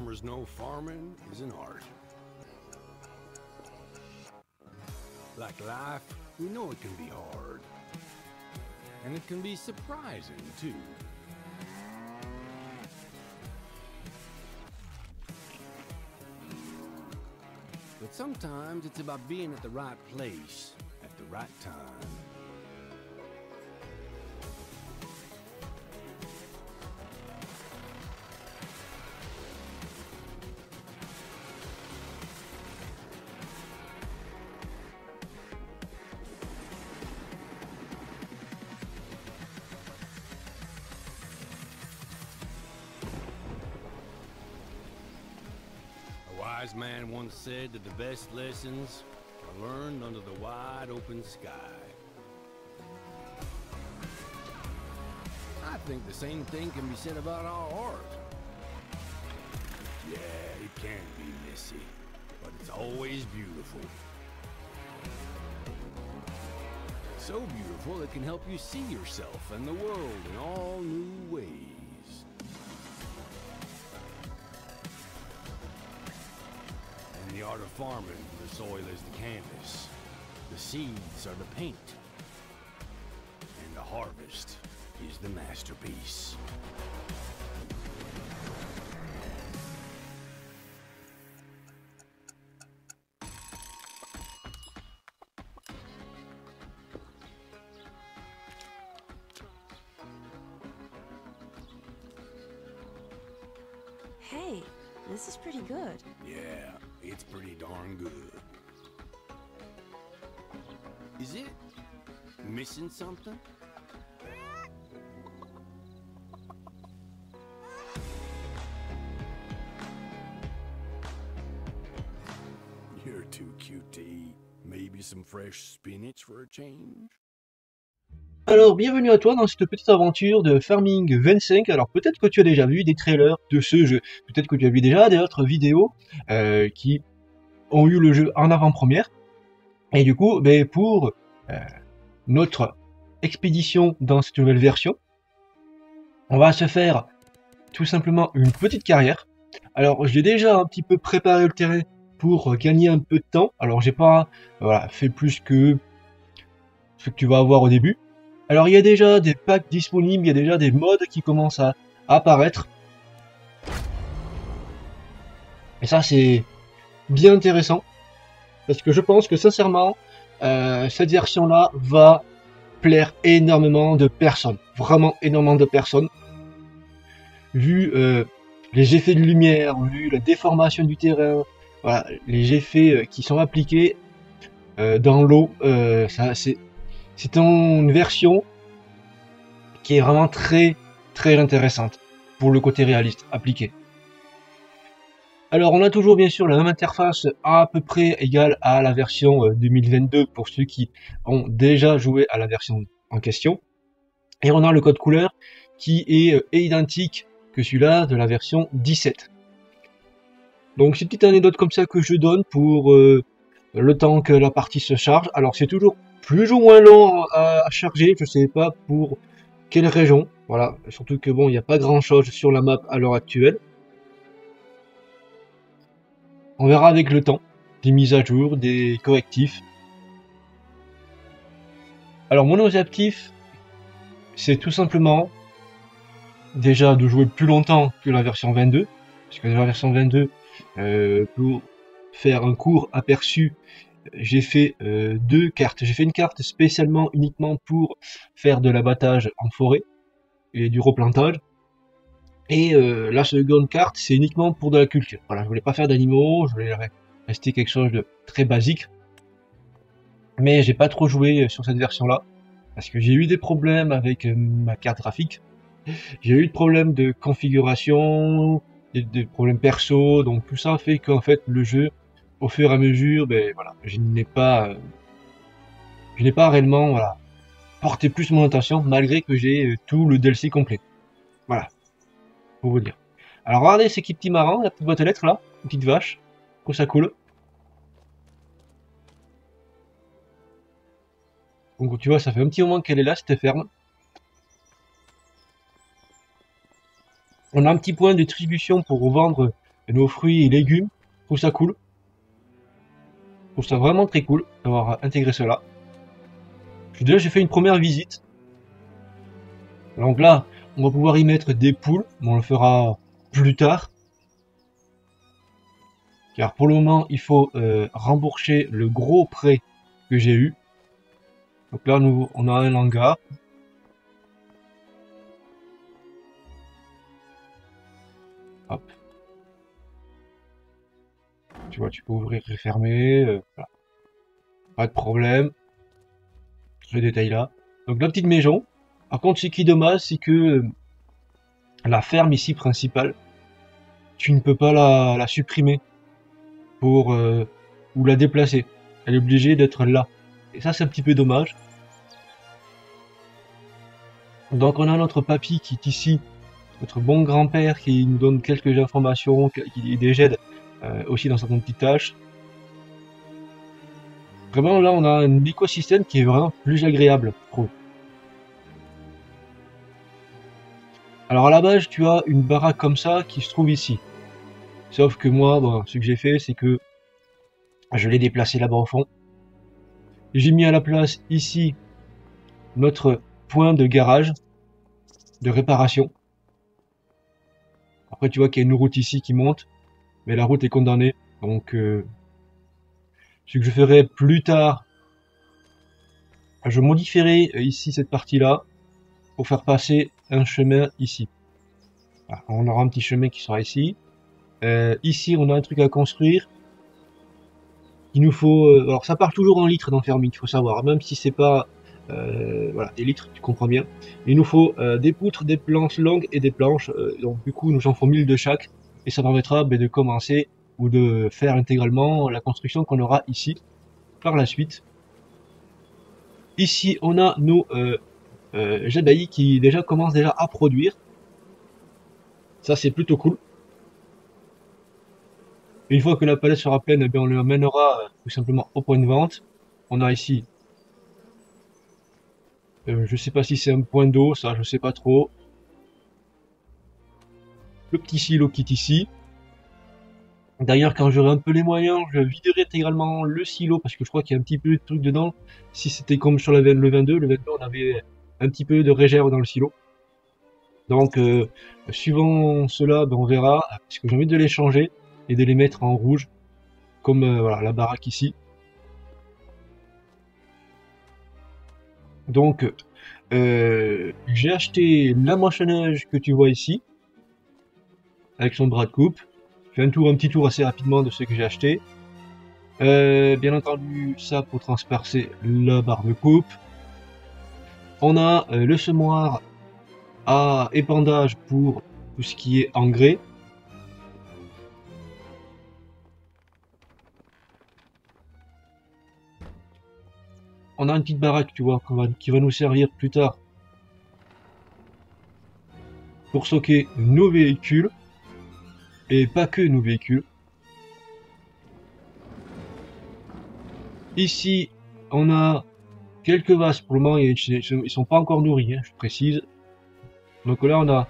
farmers know farming is an art. Like life, we know it can be hard. And it can be surprising, too. But sometimes it's about being at the right place at the right time. A wise man once said that the best lessons are learned under the wide open sky. I think the same thing can be said about our art. Yeah, it can be messy, but it's always beautiful. So beautiful it can help you see yourself and the world in all new ways. In the art of farming, the soil is the canvas, the seeds are the paint, and the harvest is the masterpiece. Hey, this is pretty good. Yeah, it's pretty darn good. Is it missing something? You're too cute to eat. Maybe some fresh spinach for a change? Alors, bienvenue à toi dans cette petite aventure de Farming 25. Alors, peut-être que tu as déjà vu des trailers de ce jeu, peut-être que tu as vu déjà d'autres vidéos qui ont eu le jeu en avant-première. Et du coup, ben, pour notre expédition dans cette nouvelle version, on va se faire tout simplement une petite carrière. Alors, j'ai déjà un petit peu préparé le terrain pour gagner un peu de temps. Alors, j'ai pas fait plus que ce que tu vas avoir au début. Alors il y a déjà des packs disponibles, il y a déjà des mods qui commencent à apparaître. Et ça c'est bien intéressant. Parce que je pense que sincèrement, cette version-là va plaire énormément de personnes. Vraiment énormément de personnes. Vu les effets de lumière, vu la déformation du terrain, voilà, les effets qui sont appliqués dans l'eau, c'est une version qui est vraiment très très intéressante pour le côté réaliste appliqué. Alors on a toujours bien sûr la même interface à peu près égale à la version 2022 pour ceux qui ont déjà joué à la version en question. Et on a le code couleur qui est identique que celui-là de la version 17. Donc c'est une petite anecdote comme ça que je donne pour le temps que la partie se charge. Alors c'est toujours plus ou moins long à charger, je sais pas pour quelle région, voilà, surtout que bon, il n'y a pas grand chose sur la map à l'heure actuelle. On verra avec le temps, des mises à jour, des correctifs. Alors mon objectif, c'est tout simplement déjà de jouer plus longtemps que la version 22, parce que la version 22, pour faire un court aperçu, j'ai fait deux cartes. J'ai fait une carte spécialement uniquement pour faire de l'abattage en forêt et du replantage. Et la seconde carte, c'est uniquement pour de la culture. Voilà, je voulais pas faire d'animaux, je voulais rester quelque chose de très basique. Mais j'ai pas trop joué sur cette version-là, parce que j'ai eu des problèmes avec ma carte graphique. J'ai eu des problèmes de configuration, des problèmes perso, donc tout ça fait qu'en fait le jeu, au fur et à mesure, ben voilà, je n'ai pas réellement porté plus mon attention malgré que j'ai tout le DLC complet. Voilà, pour vous dire. Alors regardez ces petits marrants, la petite boîte aux lettres là, une petite vache, que ça coule. Donc tu vois, ça fait un petit moment qu'elle est là, cette ferme. On a un petit point de distribution pour vendre nos fruits et légumes. Je trouve ça cool. Je trouve ça vraiment très cool d'avoir intégré cela. Déjà, j'ai fait une première visite. Donc là, on va pouvoir y mettre des poules, mais on le fera plus tard. Car pour le moment, il faut rembourser le gros prêt que j'ai eu. Donc là, on a un hangar. Hop. Tu vois, tu peux ouvrir et fermer. Voilà. Pas de problème. Ce détail là. Donc la petite maison. Par contre, ce qui est dommage, c'est que la ferme ici principale, tu ne peux pas la supprimer pour ou la déplacer. Elle est obligée d'être là. Et ça, c'est un petit peu dommage. Donc on a notre papy qui est ici, notre bon grand-père qui nous donne quelques informations, qui nous aide aussi dans certaines petites tâches. Vraiment là, on a un écosystème qui est vraiment plus agréable, je trouve. Alors à la base, tu as une baraque comme ça qui se trouve ici. Sauf que moi, bon, ce que j'ai fait, c'est que je l'ai déplacé là-bas au fond. J'ai mis à la place ici notre point de garage, de réparation. Après, tu vois qu'il y a une route ici qui monte, mais la route est condamnée. Donc, ce que je ferai plus tard, je modifierai ici cette partie-là pour faire passer un chemin ici. Voilà, on aura un petit chemin qui sera ici. Ici, on a un truc à construire. Il nous faut, alors ça part toujours en litres dans Farming, il faut savoir, même si c'est pas voilà, des litres, tu comprends bien. Il nous faut des poutres, des planches longues et des planches, donc du coup nous en faut 1000 de chaque, et ça permettra de commencer ou de faire intégralement la construction qu'on aura ici par la suite. Ici on a nos jadaïs qui déjà commencent déjà à produire, ça c'est plutôt cool. Une fois que la palette sera pleine, eh bien, on l'amènera tout simplement au point de vente. On a ici, je sais pas si c'est un point d'eau, ça je sais pas trop. Le petit silo qui est ici. D'ailleurs, quand j'aurai un peu les moyens, je viderai intégralement le silo parce que je crois qu'il y a un petit peu de truc dedans. Si c'était comme sur le 22, on avait un petit peu de réserve dans le silo. Donc, suivant cela, ben, on verra, parce que j'ai envie de les changer et de les mettre en rouge, comme voilà, la baraque ici. Donc, j'ai acheté la moissonneuse que tu vois ici, avec son bras de coupe. Je fais un petit tour assez rapidement de ce que j'ai acheté. Bien entendu, ça pour transpercer la barre de coupe. On a le semoir à épandage pour tout ce qui est engrais. On a une petite baraque, tu vois, qui va nous servir plus tard pour stocker nos véhicules. Et pas que nos véhicules. Ici, on a quelques vaches. Pour le moment, ils sont pas encore nourris, hein, je précise. Donc là, on a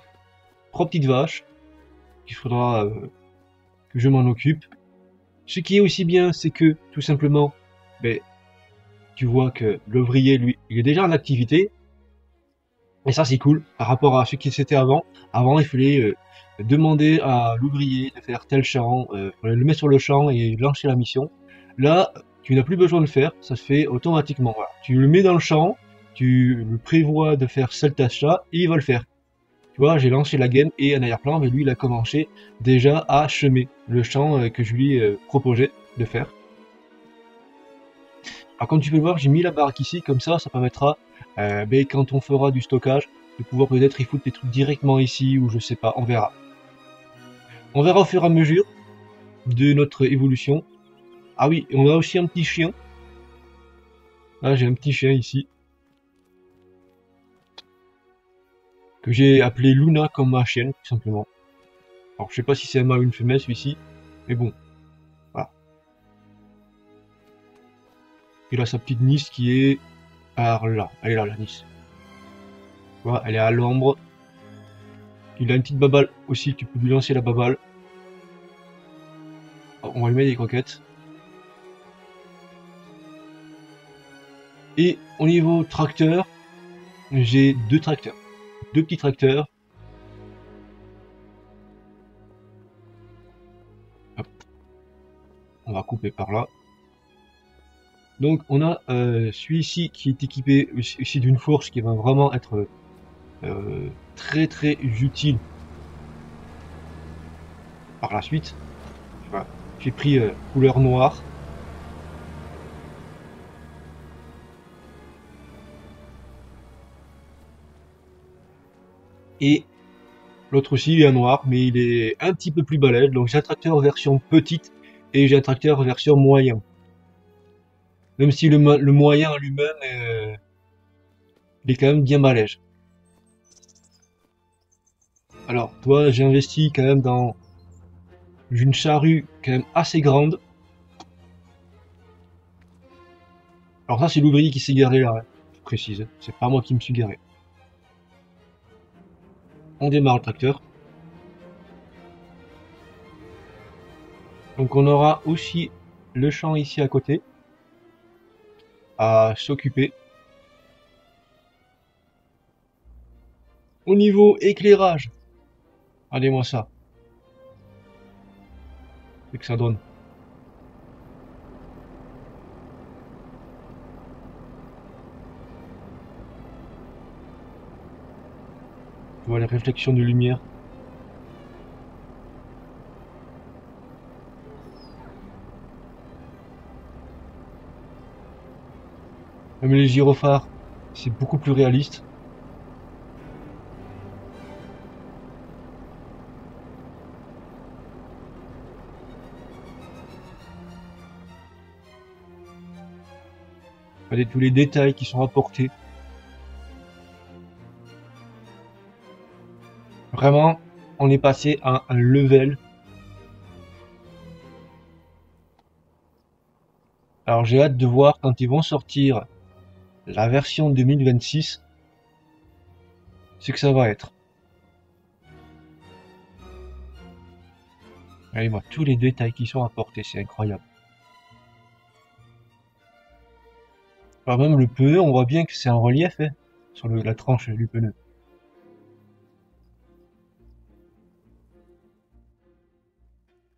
3 petites vaches qu'il faudra que je m'en occupe. Ce qui est aussi bien, c'est que tout simplement, ben, tu vois que l'ouvrier, lui, il est déjà en activité. Et ça, c'est cool par rapport à ce qui c'était avant. Avant, il fallait demander à l'ouvrier de faire tel champ, le mettre sur le champ et lancer la mission. Là, tu n'as plus besoin de le faire, ça se fait automatiquement. Voilà. Tu le mets dans le champ, tu le prévois de faire cette tâche-là, et il va le faire. Tu vois, j'ai lancé la game et en arrière-plan, mais lui, il a commencé déjà à semer le champ que je lui proposais de faire. Alors, comme tu peux voir, j'ai mis la baraque ici, comme ça permettra, ben, quand on fera du stockage, de pouvoir peut-être y foutre des trucs directement ici, ou je sais pas, on verra. On verra au fur et à mesure de notre évolution. Ah oui, on a aussi un petit chien. Là, j'ai un petit chien ici. Que j'ai appelé Luna comme ma chienne, tout simplement. Alors, je sais pas si c'est un mâle ou une femelle, celui-ci. Mais bon. Voilà. Il a sa petite Nice qui est par là. Elle est là, la Nice. Voilà, elle est à l'ombre. Il a une petite babale aussi, tu peux lui lancer la babale. On va lui mettre des croquettes. Et au niveau tracteur, j'ai deux tracteurs. Deux petits tracteurs. Hop. On va couper par là. Donc on a celui-ci qui est équipé aussi d'une fourche qui va vraiment être très très utile par la suite. Voilà. J'ai pris couleur noire. Et l'autre aussi il est en noir, mais il est un petit peu plus balèze. Donc j'ai un tracteur version petite et j'ai un tracteur version moyen. Même si le moyen lui-même il est quand même bien balèze. Alors toi j'ai investi quand même dans une charrue quand même assez grande. Alors ça c'est l'ouvrier qui s'est garé là, hein, je précise, c'est pas moi qui me suis garé. On démarre le tracteur. Donc on aura aussi le champ ici à côté à s'occuper. Au niveau éclairage, regardez-moi ça. C'est que ça donne. Tu vois les réflexions de lumière. Même les gyrophares, c'est beaucoup plus réaliste. Regardez tous les détails qui sont apportés. Vraiment, on est passé à un level. Alors j'ai hâte de voir quand ils vont sortir la version 2026, c'est que ça va être. Regardez-moi tous les détails qui sont apportés, c'est incroyable. Alors même le pneu, on voit bien que c'est en relief hein, sur la tranche du pneu.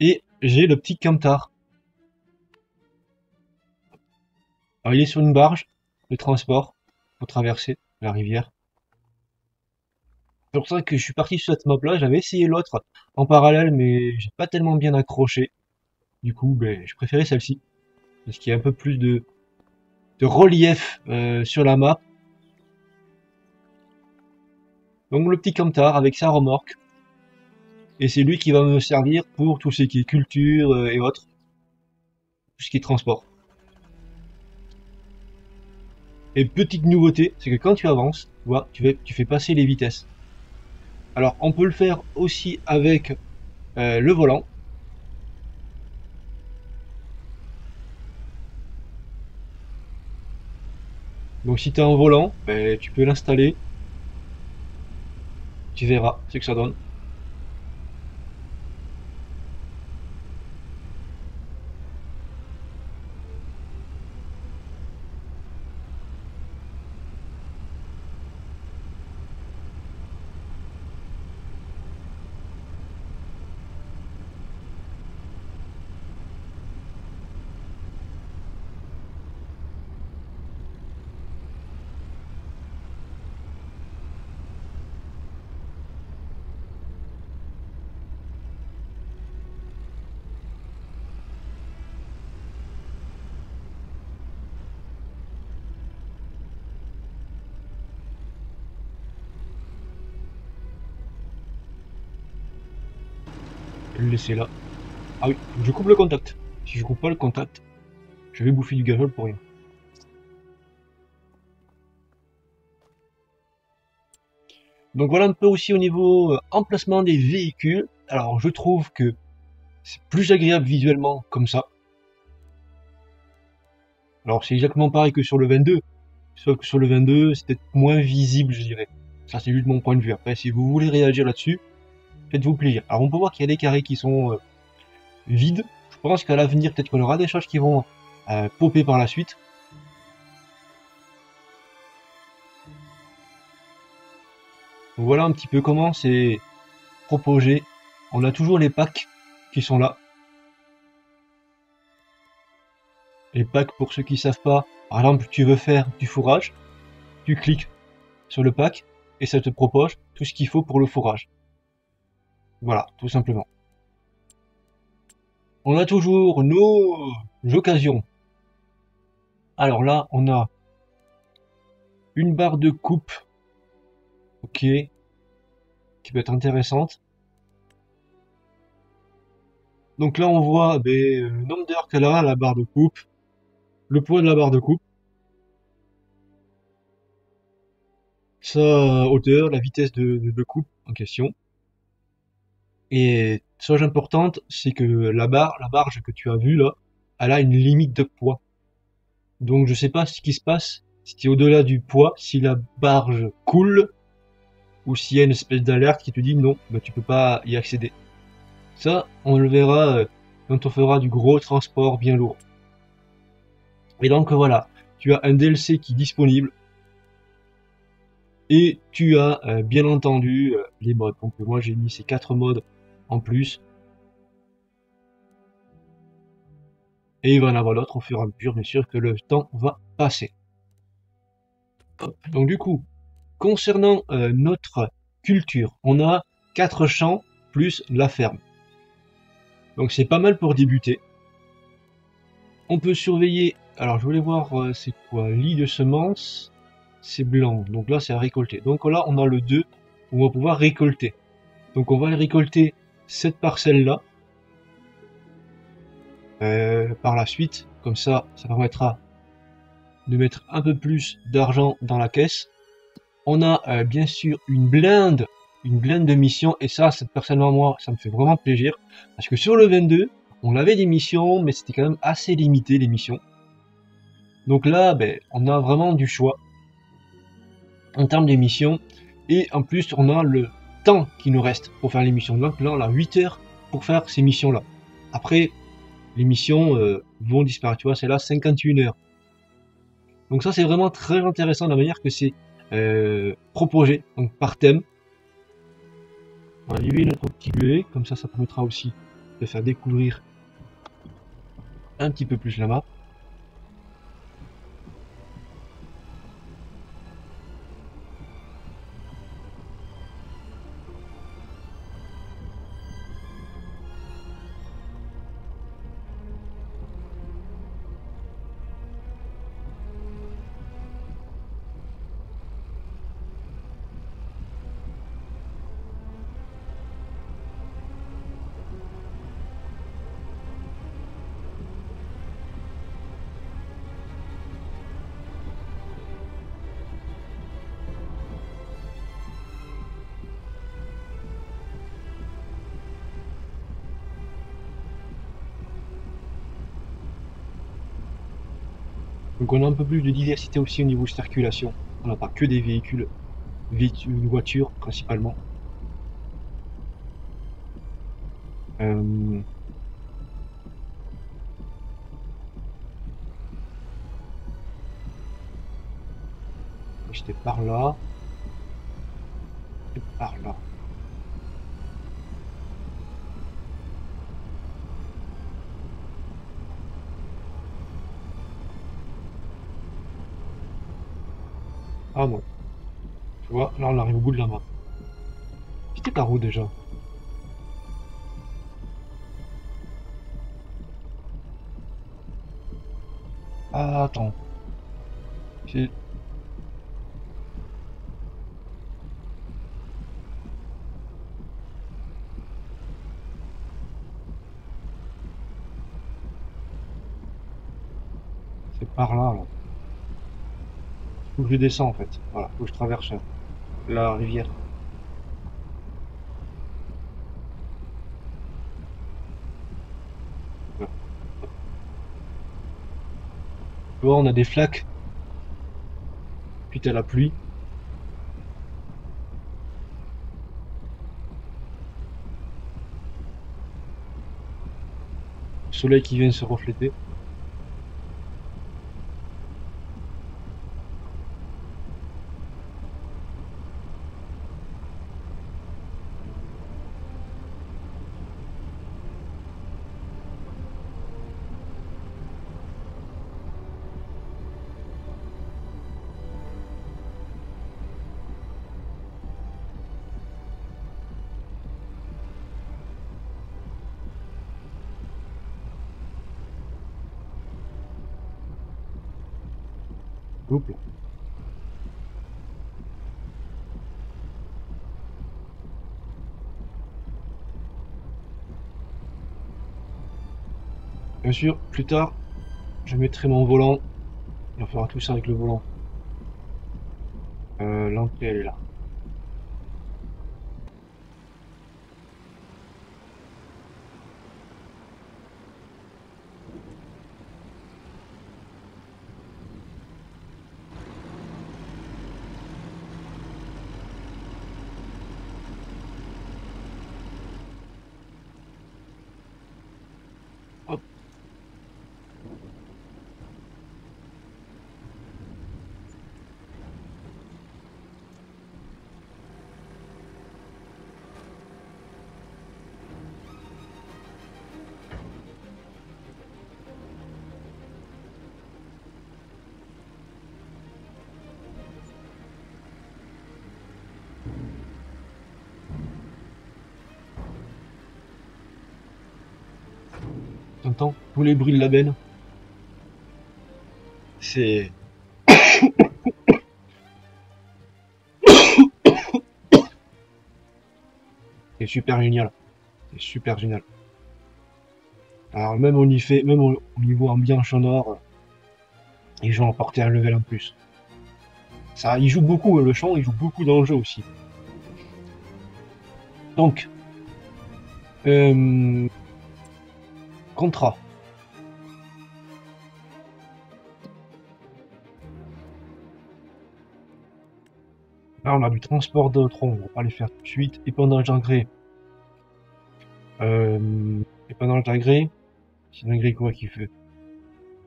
Et j'ai le petit camtar. Alors il est sur une barge de transport pour traverser la rivière. C'est pour ça que je suis parti sur cette map là, j'avais essayé l'autre en parallèle mais j'ai pas tellement bien accroché. Du coup ben, je préférais celle-ci. Parce qu'il y a un peu plus de relief sur la map. Donc le petit camtar avec sa remorque. Et c'est lui qui va me servir pour tout ce qui est culture et autres. Tout ce qui est transport. Et petite nouveauté, c'est que quand tu avances, tu vois, tu fais passer les vitesses. Alors on peut le faire aussi avec le volant. Donc si tu as un volant, ben, tu peux l'installer. Tu verras ce que ça donne. Je vais le laisser là. Ah oui, je coupe le contact. Si je coupe pas le contact, je vais bouffer du gazole pour rien. Donc voilà un peu aussi au niveau emplacement des véhicules. Alors je trouve que c'est plus agréable visuellement comme ça. Alors c'est exactement pareil que sur le 22. Sauf que sur le 22, c'est peut-être moins visible, je dirais. Ça c'est juste mon point de vue. Après, si vous voulez réagir là-dessus, faites-vous plaisir. Alors on peut voir qu'il y a des carrés qui sont vides. pense qu'à l'avenir, peut-être qu'on aura des choses qui vont popper par la suite. Donc voilà un petit peu comment c'est proposé. On a toujours les packs qui sont là. Les packs, pour ceux qui savent pas, par exemple, tu veux faire du fourrage, tu cliques sur le pack et ça te propose tout ce qu'il faut pour le fourrage. Voilà, tout simplement. On a toujours nos occasions. Alors là, on a une barre de coupe, ok, qui peut être intéressante. Donc là, on voit le nombre d'heures qu'elle a, la barre de coupe, le poids de la barre de coupe, sa hauteur, la vitesse de coupe en question. Et chose importante, c'est que la barge que tu as vue là, elle a une limite de poids. Donc je sais pas ce qui se passe, si tu es au-delà du poids, si la barge coule, ou s'il y a une espèce d'alerte qui te dit non, bah, tu peux pas y accéder. Ça, on le verra quand on fera du gros transport bien lourd. Et donc voilà, tu as un DLC qui est disponible. Et tu as bien entendu les modes. Donc moi j'ai mis ces 4 modes en plus. Et il va y en avoir d'autres au fur et à mesure, bien sûr, que le temps va passer. Hop. Donc du coup, concernant notre culture, on a 4 champs plus la ferme. Donc c'est pas mal pour débuter. On peut surveiller, alors je voulais voir c'est quoi, lit de semences, c'est blanc, donc là c'est à récolter. Donc là on a le 2 où on va pouvoir récolter. Donc on va récolter cette parcelle là par la suite, comme ça permettra de mettre un peu plus d'argent dans la caisse. On a bien sûr une blinde de missions, et ça personnellement moi ça me fait vraiment plaisir, parce que sur le 22 on avait des missions mais c'était quand même assez limité les missions. Donc là on a vraiment du choix en termes d'émissions, et en plus on a le temps qui nous reste pour faire les missions. Donc là on a 8 heures pour faire ces missions là. Après les missions vont disparaître, tu vois, c'est là 51 heures. Donc ça c'est vraiment très intéressant la manière que c'est proposé, donc par thème. On va allumer notre petit bleuet, comme ça permettra aussi de faire découvrir un petit peu plus la map. Donc on a un peu plus de diversité aussi au niveau circulation. On n'a pas que des véhicules, voitures principalement. J'étais par là. Et par là. Ah non. Tu vois, là on arrive au bout de la map. C'était par où déjà? Ah attends. C'est... C'est par là, là. Faut que je descends en fait. Voilà, faut que je traverse la rivière. Voilà. Tu vois, on a des flaques. Puis t'as la pluie. soleil qui vient se refléter. Hop là. Bien sûr, plus tard, je mettrai mon volant et on fera tout ça avec le volant. L'entrée, elle est là. Hop. T'entends tous les bruits de la benne? C'est c'est super génial. C'est super génial. Alors même on y fait, même au niveau ambiance sonore, ils ont apporté un level en plus. Ça, il joue beaucoup, le chant, il joue beaucoup dans le jeu aussi. Donc, contrat. Là, on a du transport de tronc, on va pas les faire tout de suite. Épandage d'engrais. Épandage d'engrais. C'est l'engrais quoi qu'il fait.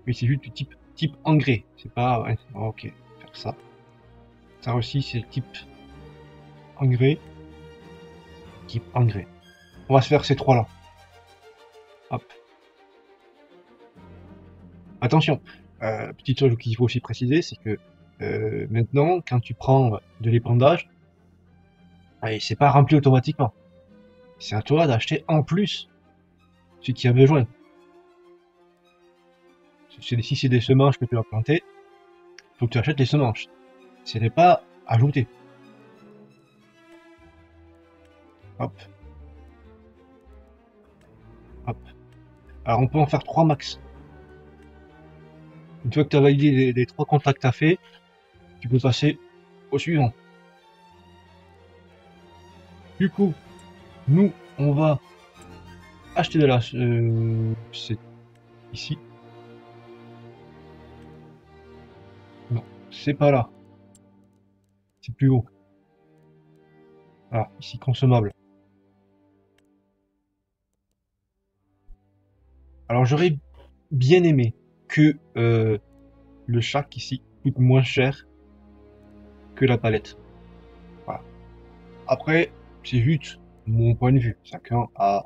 Oui, c'est juste du type engrais. C'est pas. Ouais, ok, faire ça. Ça aussi, c'est le type engrais. Type engrais. On va se faire ces trois-là. Hop. Attention, petite chose qu'il faut aussi préciser, c'est que maintenant, quand tu prends de l'épandage, c'est pas rempli automatiquement. C'est à toi d'acheter en plus ce qu'il y a besoin. Si c'est des semences que tu vas planter, faut que tu achètes les semences. Ce n'est pas ajouté. Hop. Hop. Alors on peut en faire 3 max. Une fois que tu as validé les 3 contacts à fait, tu peux passer au suivant. Du coup, nous, on va acheter de la... c'est ici. Non, c'est pas là. C'est plus haut. Ah, ici, consommable. Alors, j'aurais bien aimé que le chac ici coûte moins cher que la palette. Voilà. Après, c'est juste mon point de vue. Chacun a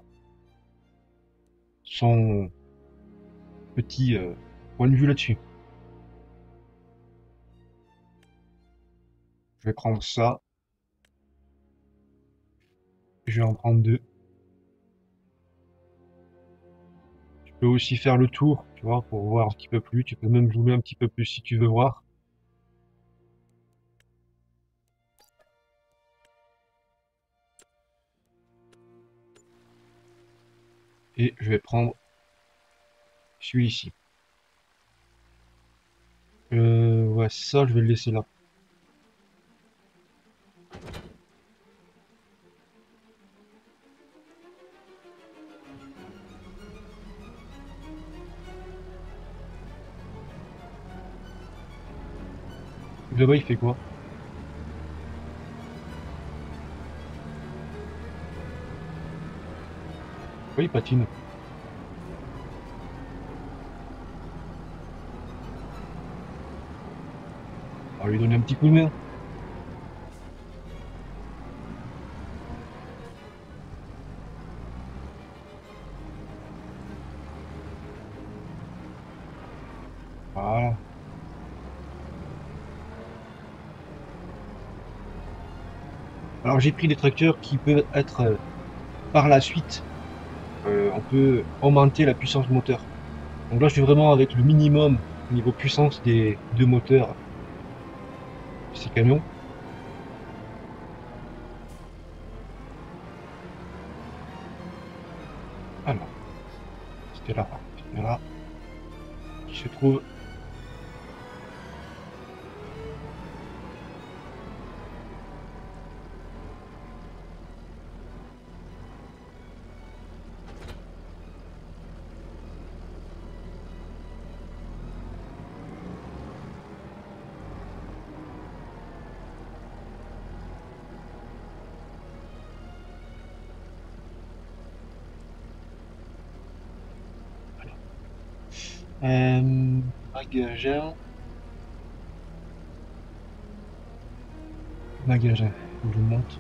son petit point de vue là-dessus. Je vais prendre ça. Je vais en prendre 2. Tu peux aussi faire le tour, tu vois, pour voir un petit peu plus. Tu peux même zoomer un petit peu plus si tu veux voir. Et je vais prendre celui-ci. Ouais, ça, je vais le laisser là. Là-bas, il fait quoi? Oui, il patine. On va lui donner un petit coup de main. Voilà. Alors j'ai pris des tracteurs qui peuvent être par la suite, on peut augmenter la puissance moteur. Donc là je suis vraiment avec le minimum au niveau puissance des deux moteurs de ces camions. Alors, c'était là, c'était là, qui se trouve. Magasin. Magasin, faut que je monte.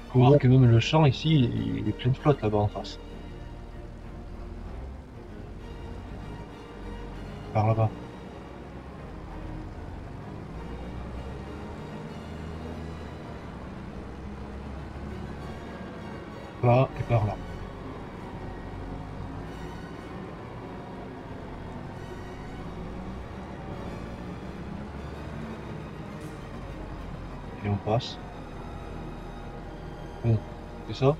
Faut voir que même le champ ici, il est plein de flotte là-bas en face. Par là-bas. Là et par là. Et on passe. Bon, c'est ça.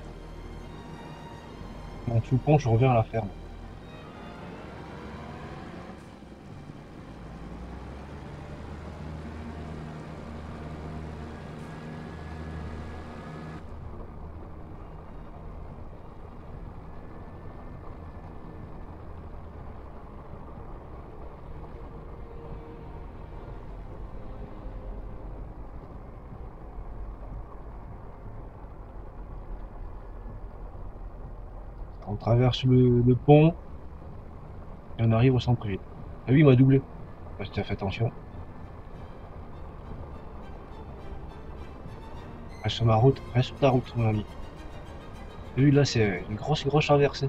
En dessous le pont, je reviens à la ferme. On traverse le pont et on arrive au centre-ville. Ah oui, il m'a doublé. Bah, si t'as fait attention. Reste sur ma route, reste sur ta route, mon ami. T'as vu, là, c'est une grosse traversée.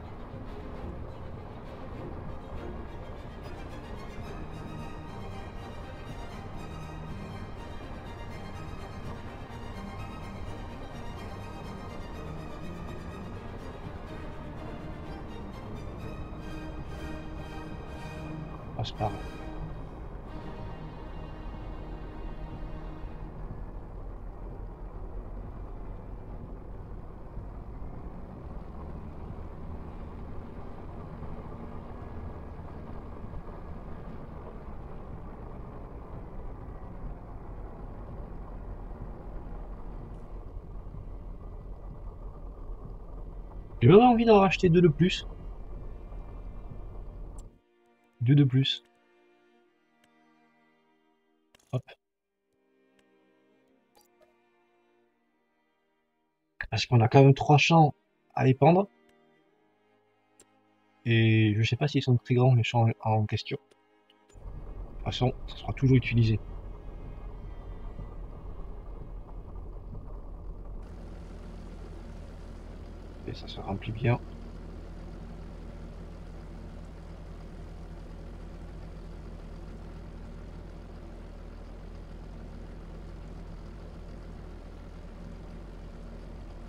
On passe par là. J'ai vraiment envie d'en racheter deux de plus. Deux de plus. Hop. Parce qu'on a quand même trois champs à épandre. Et je sais pas s'ils sont très grands, les champs en question. De toute façon, ça sera toujours utilisé. Et ça se remplit bien.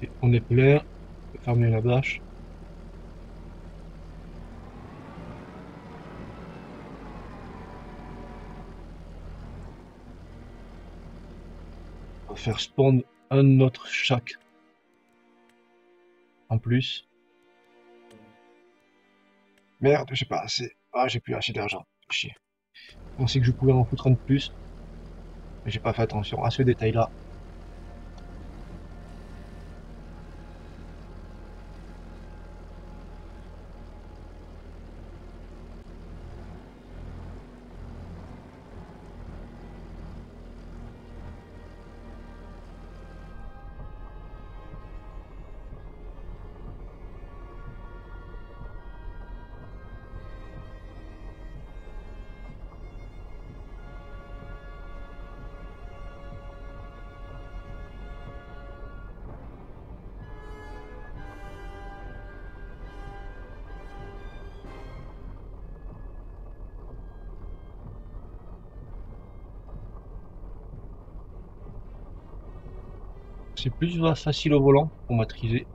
Et on est plein. On peut fermer la bâche. On va faire spawn un autre chaque. En plus. Merde, j'ai pas assez. Ah, j'ai plus assez d'argent. Chier. Je pensais que je pouvais en foutre un de plus. Mais j'ai pas fait attention à ce détail-là. C'est plus facile au volant pour maîtriser.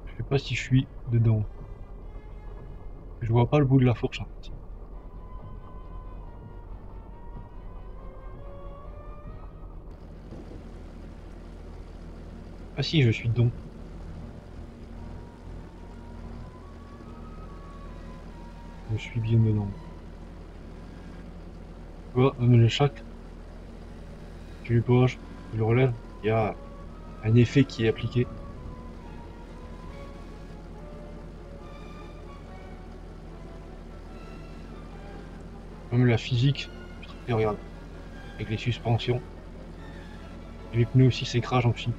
Je sais pas si je suis dedans. Je vois pas le bout de la fourche en fait. Ah si, je suis dedans. Je suis bien dedans. Tu vois, même le chaque, tu le penches, tu le relèves, il y a un effet qui est appliqué. Même la physique, et regarde, avec les suspensions. Et les pneus aussi s'écrasent un petit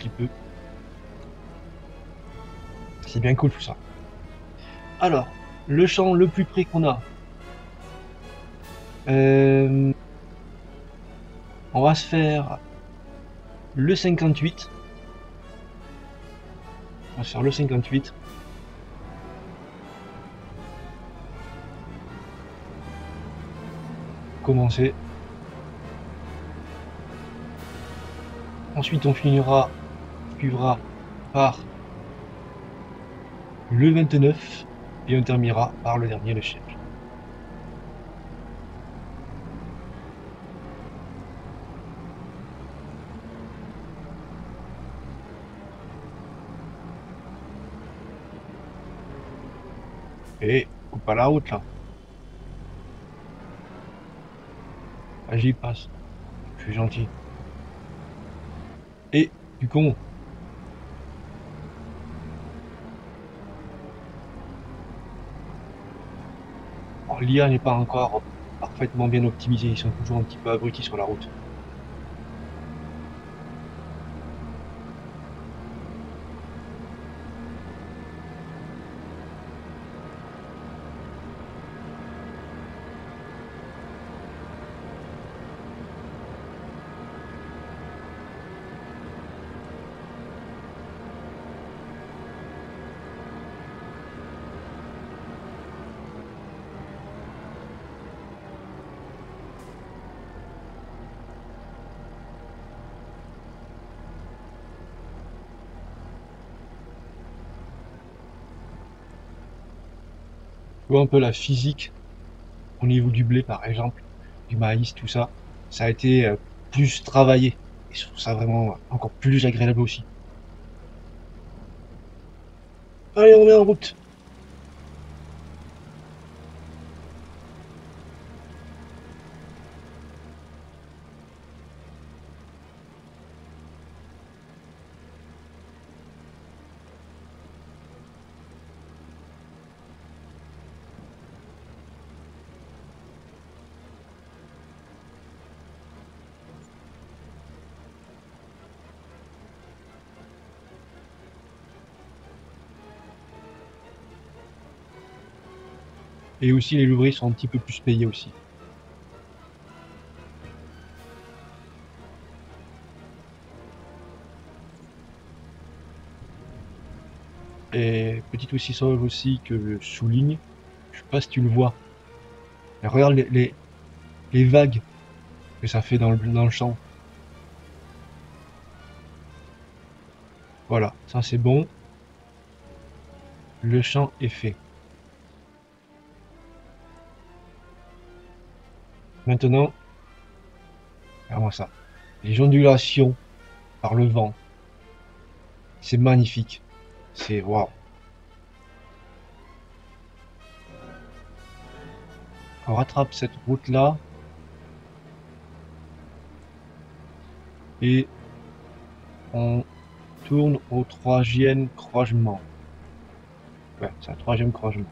peu. C'est bien cool tout ça. Alors, le champ le plus près qu'on a. On va se faire le 58. On va se faire le 58. Commencer. Ensuite, on suivra par le 29 et on terminera par le dernier, le chef. Et coupe à la route là. Ah, j'y passe. Je suis gentil. Et du con. L'IA n'est pas encore parfaitement bien optimisée. Ils sont toujours un petit peu abrutis sur la route. Tu vois un peu la physique au niveau du blé par exemple, du maïs, tout ça. Ça a été plus travaillé. Et je trouve ça vraiment encore plus agréable aussi. Allez, on est en route. Et aussi les ouvriers sont un petit peu plus payés aussi. Et petite aussi chose aussi que je souligne, je sais pas si tu le vois. Mais regarde les vagues que ça fait dans le champ. Voilà, ça c'est bon. Le champ est fait. Maintenant, regarde-moi ça. Les ondulations par le vent. C'est magnifique. C'est waouh. On rattrape cette route là et on tourne au troisième croisement. Ouais, c'est un troisième croisement.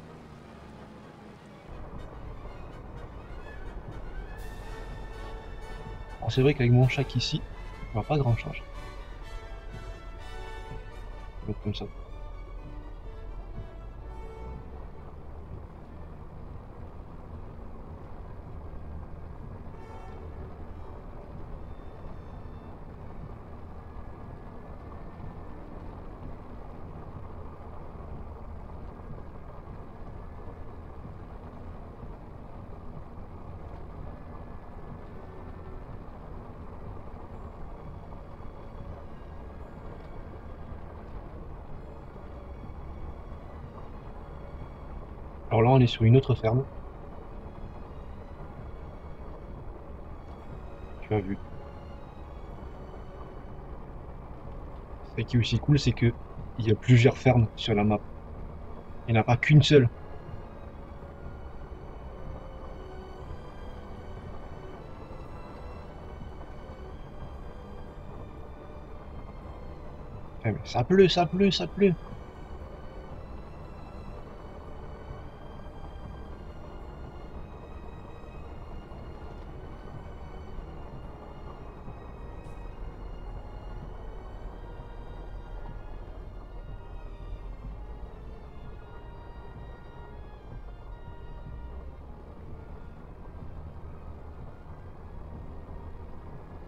Alors c'est vrai qu'avec mon chac ici, on voit pas grand chose. Donc comme ça. Alors là, on est sur une autre ferme. Tu as vu. Ce qui est aussi cool, c'est que il y a plusieurs fermes sur la map. Il n'y en a pas qu'une seule. Eh, mais ça pleut, ça pleut, ça pleut.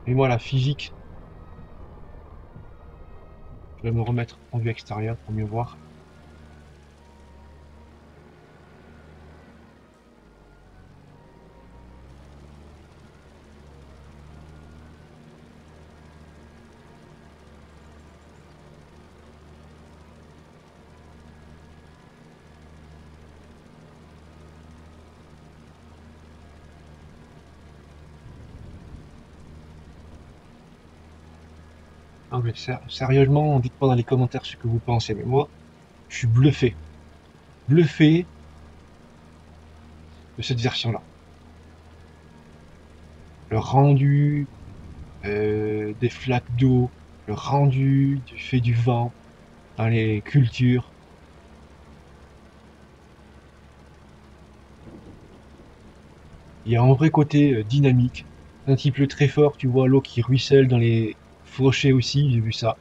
Et moi, la physique, je vais me remettre en vue extérieure pour mieux voir. Ah, mais sérieusement, dites-moi dans les commentaires ce que vous pensez. Mais moi, je suis bluffé. Bluffé de cette version-là. Le rendu des flaques d'eau, le rendu du fait du vent dans les cultures. Il y a un vrai côté dynamique. Un petit peu très fort, tu vois l'eau qui ruisselle dans les rochers aussi, j'ai vu ça.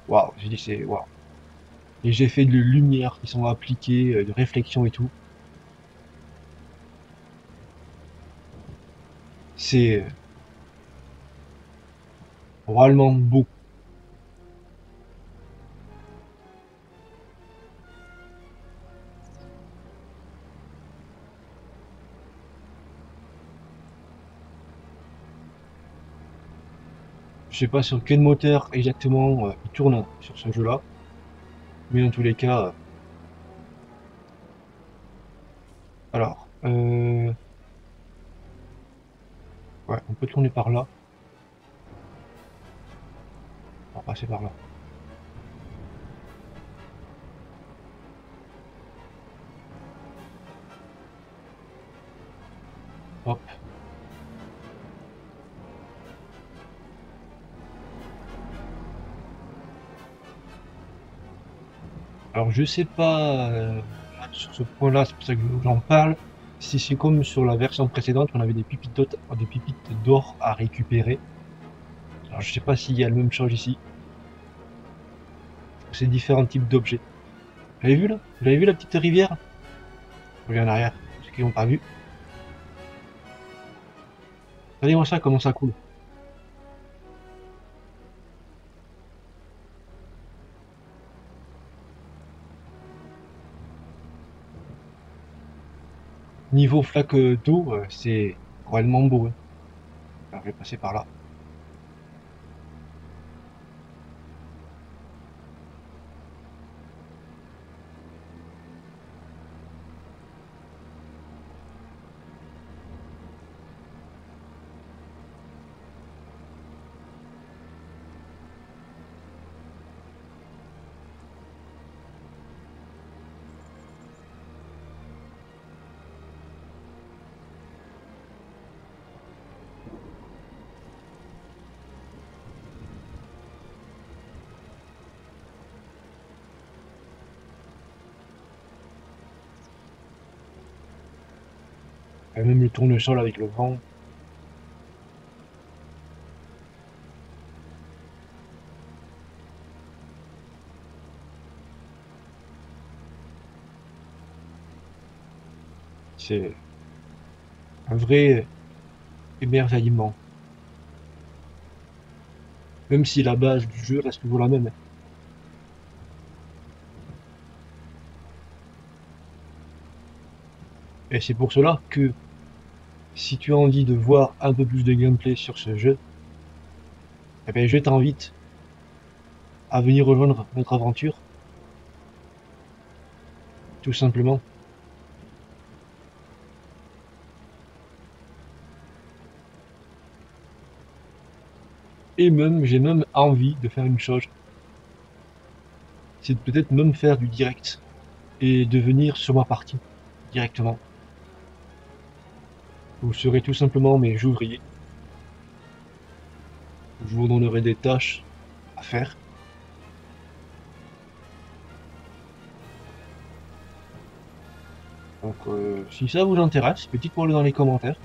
Waouh, j'ai dit c'est waouh. Les effets de lumière qui sont appliqués, de réflexion et tout. C'est vraiment beau. Je sais pas sur quel moteur exactement il tourne sur ce jeu-là, mais dans tous les cas, alors, ouais, on peut tourner par là, on va passer par là. Hop. Alors je sais pas sur ce point-là, c'est pour ça que j'en parle. Si c'est comme sur la version précédente, on avait des pépites d'or à récupérer. Alors je sais pas s'il y a la même chose ici. C'est différents types d'objets. Vous l'avez vu là? Vous avez vu la petite rivière? Je reviens en arrière, ceux qui n'ont pas vu. Regardez-moi ça, comment ça coule. Niveau flaque d'eau, c'est réellement beau, hein. Alors, je vais passer par là. Et même le tournesol avec le vent. C'est un vrai émerveillement. Même si la base du jeu reste toujours la même. Et c'est pour cela que si tu as envie de voir un peu plus de gameplay sur ce jeu, eh bien, je t'invite à venir rejoindre notre aventure. Tout simplement. Et même, j'ai même envie de faire une chose. C'est peut-être même faire du direct. Et de venir sur ma partie, directement. Vous serez tout simplement mes ouvriers. Je vous donnerai des tâches à faire. Donc, si ça vous intéresse, dites-moi le dans les commentaires.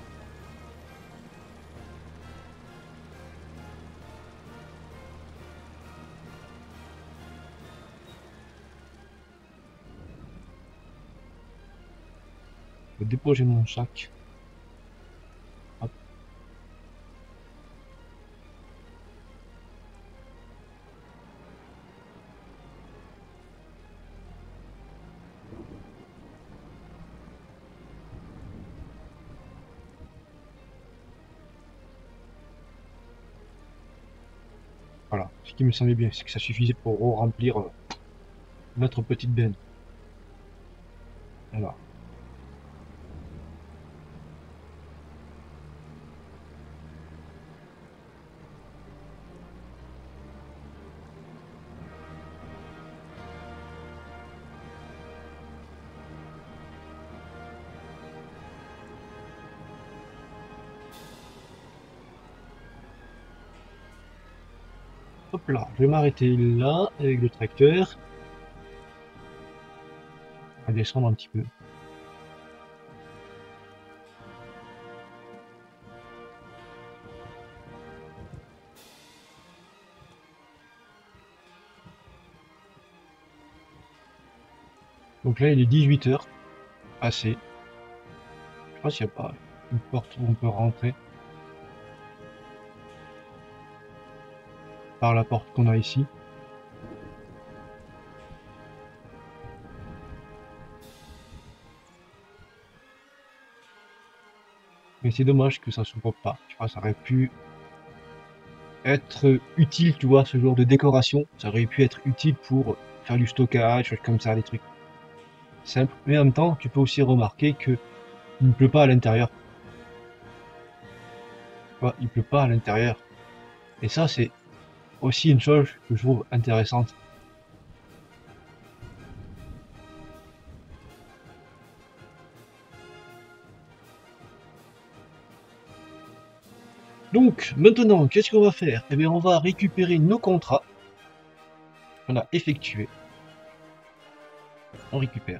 Je vais déposer mon sac. Hop. Voilà, ce qui me semblait bien, c'est que ça suffisait pour remplir notre petite benne. Voilà. Hop là, je vais m'arrêter là avec le tracteur. On va descendre un petit peu. Donc là, il est 18 h passé. Je pense qu'il n'y a pas une porte où on peut rentrer. Par la porte qu'on a ici. Mais c'est dommage que ça s'ouvre pas. Tu vois, ça aurait pu être utile, tu vois, ce genre de décoration. Ça aurait pu être utile pour faire du stockage, choses comme ça, des trucs simples. Mais en même temps, tu peux aussi remarquer que il ne pleut pas à l'intérieur. Tu vois, il pleut pas à l'intérieur. Et ça, c'est aussi une chose que je trouve intéressante. Donc, maintenant, qu'est-ce qu'on va faire? Eh bien, on va récupérer nos contrats qu'on a effectués. On récupère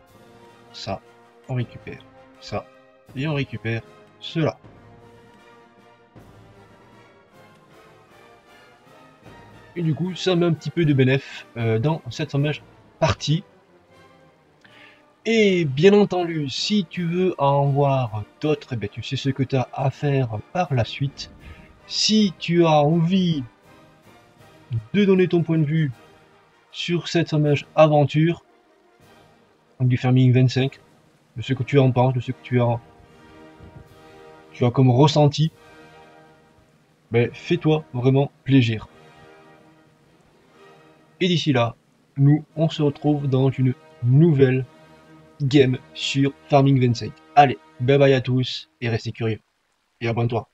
ça, on récupère ça, et on récupère cela. Et du coup, ça met un petit peu de bénéf dans cette fameuse partie. Et bien entendu, si tu veux en voir d'autres, eh bien, tu sais ce que tu as à faire par la suite. Si tu as envie de donner ton point de vue sur cette fameuse aventure du Farming 25, de ce que tu en penses, de ce que tu as comme ressenti, ben, fais-toi vraiment plaisir. Et d'ici là, nous, on se retrouve dans une nouvelle game sur Farming 25. Allez, bye bye à tous et restez curieux. Et abonne-toi.